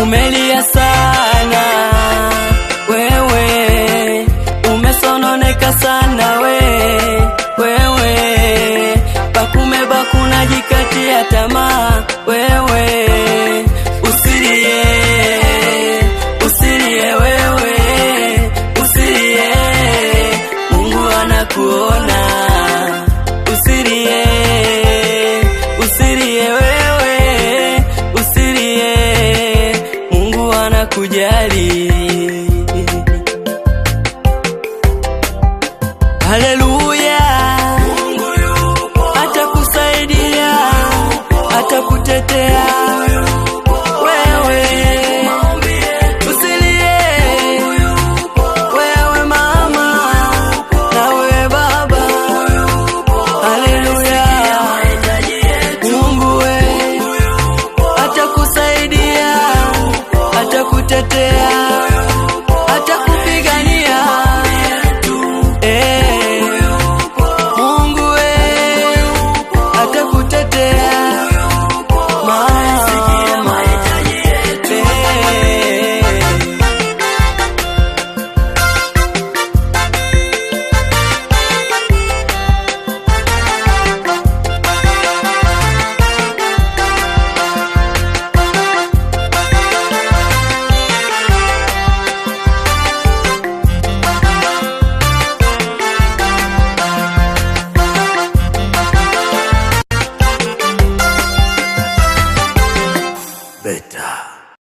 Umelia sana wewe, umesononeka sana wewe, pakume bakuna jikatia tamaa wewe, usilie, usilie wewe, usilie, Mungu anakuona, usilie, usilie wewe, usilie, Mungu anakujali. Haleluya, Mungu yupo, atakusaidia, atakutetea.